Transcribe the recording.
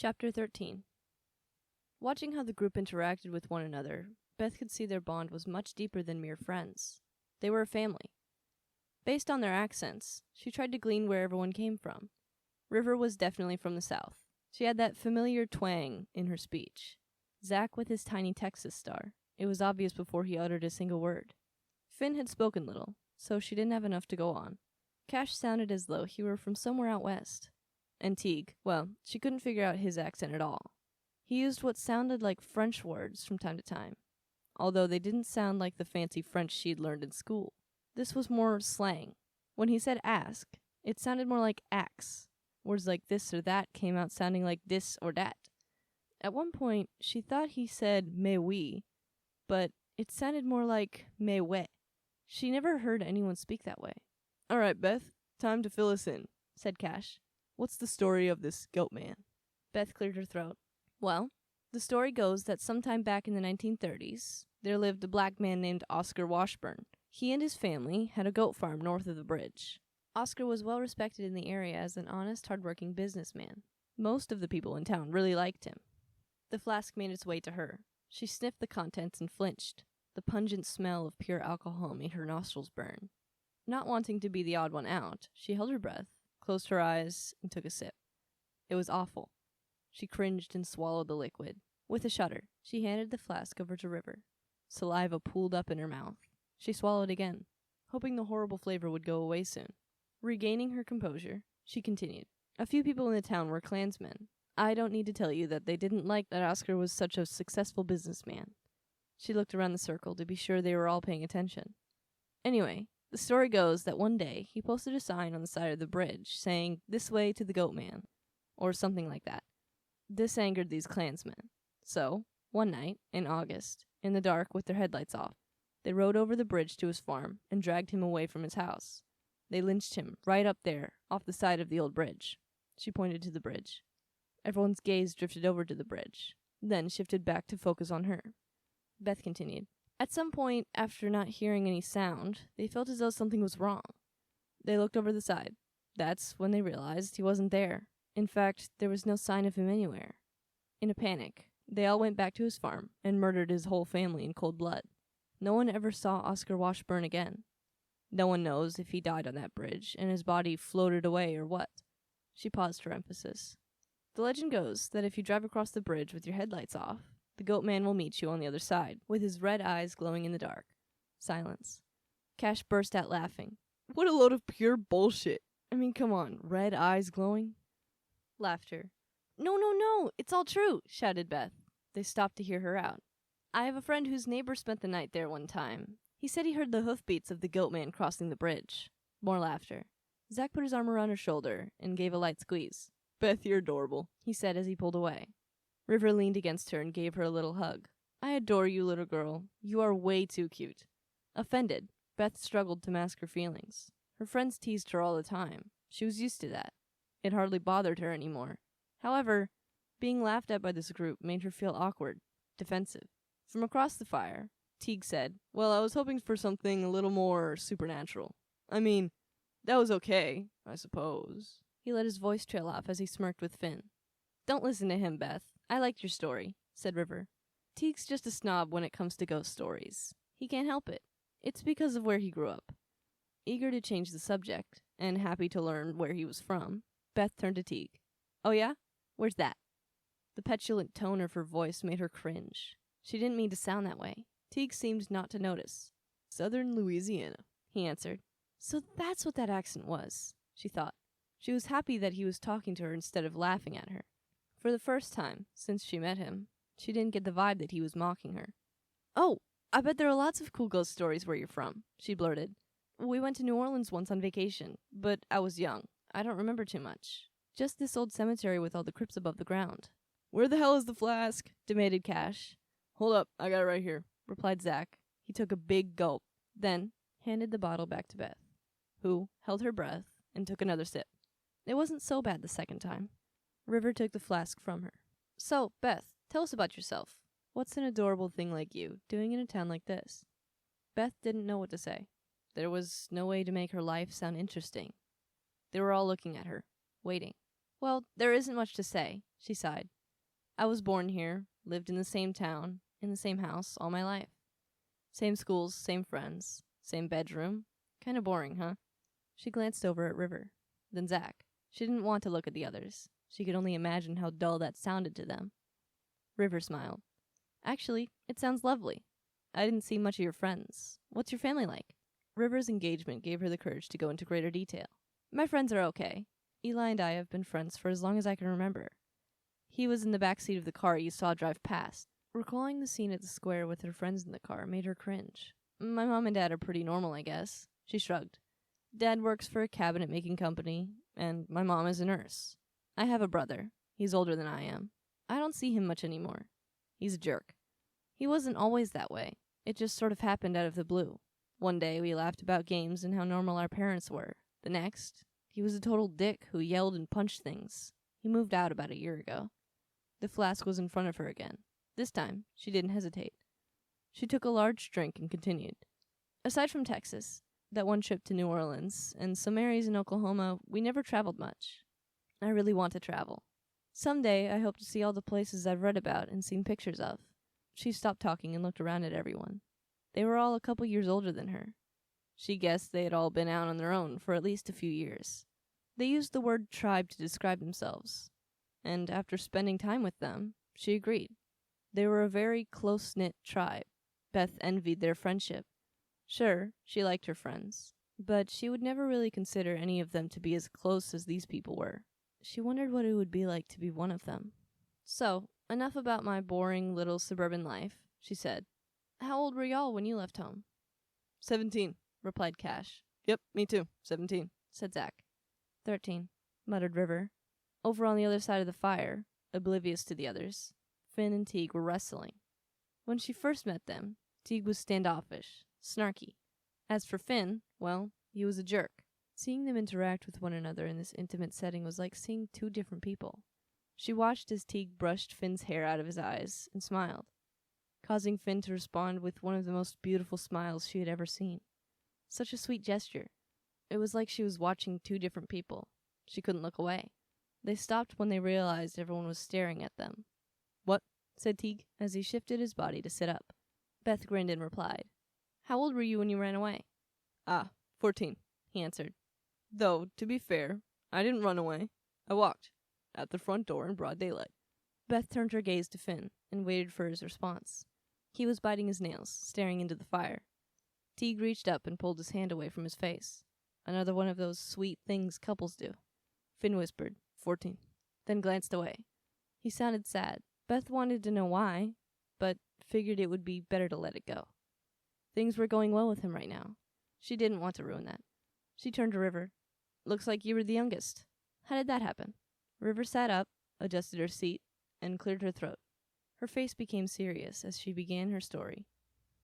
Chapter 13. Watching how the group interacted with one another, Beth could see their bond was much deeper than mere friends. They were a family. Based on their accents, she tried to glean where everyone came from. River was definitely from the South. She had that familiar twang in her speech. Zach with his tiny Texas star. It was obvious before he uttered a single word. Finn had spoken little, so she didn't have enough to go on. Cash sounded as though he were from somewhere out west. And Teague, well, she couldn't figure out his accent at all. He used what sounded like French words from time to time, although they didn't sound like the fancy French she'd learned in school. This was more slang. When he said ask, it sounded more like axe. Words like this or that came out sounding like this or that. At one point, she thought he said mais oui, but it sounded more like mais ouais. She never heard anyone speak that way. "All right, Beth, time to fill us in," said Cash. "What's the story of this goat man?" Beth cleared her throat. Well, the story goes that sometime back in the 1930s, there lived a black man named Oscar Washburn. He and his family had a goat farm north of the bridge. Oscar was well respected in the area as an honest, hardworking businessman. Most of the people in town really liked him. The flask made its way to her. She sniffed the contents and flinched. The pungent smell of pure alcohol made her nostrils burn. Not wanting to be the odd one out, she held her breath, closed her eyes, and took a sip. It was awful. She cringed and swallowed the liquid. With a shudder, she handed the flask over to River. Saliva pooled up in her mouth. She swallowed again, hoping the horrible flavor would go away soon. Regaining her composure, she continued. A few people in the town were Klansmen. I don't need to tell you that they didn't like that Oscar was such a successful businessman. She looked around the circle to be sure they were all paying attention. Anyway, the story goes that one day he posted a sign on the side of the bridge saying, "This way to the goat man," or something like that. This angered these Klansmen. So, one night, in August, in the dark with their headlights off, they rode over the bridge to his farm and dragged him away from his house. They lynched him right up there, off the side of the old bridge. She pointed to the bridge. Everyone's gaze drifted over to the bridge, then shifted back to focus on her. Beth continued. At some point, after not hearing any sound, they felt as though something was wrong. They looked over the side. That's when they realized he wasn't there. In fact, there was no sign of him anywhere. In a panic, they all went back to his farm and murdered his whole family in cold blood. No one ever saw Oscar Washburn again. No one knows if he died on that bridge and his body floated away or what. She paused for emphasis. The legend goes that if you drive across the bridge with your headlights off, the goat man will meet you on the other side, with his red eyes glowing in the dark. Silence. Cash burst out laughing. What a load of pure bullshit. I mean, come on, red eyes glowing? Laughter. No, it's all true, shouted Beth. They stopped to hear her out. I have a friend whose neighbor spent the night there one time. He said he heard the hoofbeats of the goat man crossing the bridge. More laughter. Zach put his arm around her shoulder and gave a light squeeze. Beth, you're adorable, he said as he pulled away. River leaned against her and gave her a little hug. I adore you, little girl. You are way too cute. Offended, Beth struggled to mask her feelings. Her friends teased her all the time. She was used to that. It hardly bothered her anymore. However, being laughed at by this group made her feel awkward, defensive. From across the fire, Teague said, Well, I was hoping for something a little more supernatural. I mean, that was okay, I suppose. He let his voice trail off as he smirked with Finn. Don't listen to him, Beth. I liked your story, said River. Teague's just a snob when it comes to ghost stories. He can't help it. It's because of where he grew up. Eager to change the subject, and happy to learn where he was from, Beth turned to Teague. Oh yeah? Where's that? The petulant tone of her voice made her cringe. She didn't mean to sound that way. Teague seemed not to notice. Southern Louisiana, he answered. So that's what that accent was, she thought. She was happy that he was talking to her instead of laughing at her. For the first time since she met him, she didn't get the vibe that he was mocking her. Oh, I bet there are lots of cool ghost stories where you're from, she blurted. We went to New Orleans once on vacation, but I was young. I don't remember too much. Just this old cemetery with all the crypts above the ground. Where the hell is the flask? Demanded Cash. Hold up, I got it right here, replied Zach. He took a big gulp, then handed the bottle back to Beth, who held her breath and took another sip. It wasn't so bad the second time. River took the flask from her. So, Beth, tell us about yourself. What's an adorable thing like you doing in a town like this? Beth didn't know what to say. There was no way to make her life sound interesting. They were all looking at her, waiting. Well, there isn't much to say. She sighed. I was born here, lived in the same town, in the same house, all my life. Same schools, same friends, same bedroom. Kinda boring, huh? She glanced over at River, then Zach. She didn't want to look at the others. She could only imagine how dull that sounded to them. River smiled. Actually, it sounds lovely. I didn't see much of your friends. What's your family like? River's engagement gave her the courage to go into greater detail. My friends are okay. Eli and I have been friends for as long as I can remember. He was in the back seat of the car you saw drive past. Recalling the scene at the square with her friends in the car made her cringe. My mom and dad are pretty normal, I guess. She shrugged. Dad works for a cabinet-making company, and my mom is a nurse. I have a brother. He's older than I am. I don't see him much anymore. He's a jerk. He wasn't always that way. It just sort of happened out of the blue. One day we laughed about games and how normal our parents were. The next, he was a total dick who yelled and punched things. He moved out about a year ago. The flask was in front of her again. This time, she didn't hesitate. She took a large drink and continued. Aside from Texas, that one trip to New Orleans, and some areas in Oklahoma, we never traveled much. I really want to travel. Someday, I hope to see all the places I've read about and seen pictures of. She stopped talking and looked around at everyone. They were all a couple years older than her. She guessed they had all been out on their own for at least a few years. They used the word tribe to describe themselves, and after spending time with them, she agreed. They were a very close-knit tribe. Beth envied their friendship. Sure, she liked her friends, but she would never really consider any of them to be as close as these people were. She wondered what it would be like to be one of them. So, enough about my boring little suburban life, she said. How old were y'all when you left home? 17, replied Cash. Yep, me too, 17, said Zach. 13, muttered River. Over on the other side of the fire, oblivious to the others, Finn and Teague were wrestling. When she first met them, Teague was standoffish, snarky. As for Finn, well, he was a jerk. Seeing them interact with one another in this intimate setting was like seeing two different people. She watched as Teague brushed Finn's hair out of his eyes and smiled, causing Finn to respond with one of the most beautiful smiles she had ever seen. Such a sweet gesture. It was like she was watching two different people. She couldn't look away. They stopped when they realized everyone was staring at them. What? Said Teague, as he shifted his body to sit up. Beth grinned and replied. How old were you when you ran away? 14, he answered. Though, to be fair, I didn't run away. I walked. At the front door in broad daylight. Beth turned her gaze to Finn and waited for his response. He was biting his nails, staring into the fire. Teague reached up and pulled his hand away from his face. Another one of those sweet things couples do. Finn whispered, 14, then glanced away. He sounded sad. Beth wanted to know why, but figured it would be better to let it go. Things were going well with him right now. She didn't want to ruin that. She turned to River. Looks like you were the youngest. How did that happen? River sat up, adjusted her seat, and cleared her throat. Her face became serious as she began her story.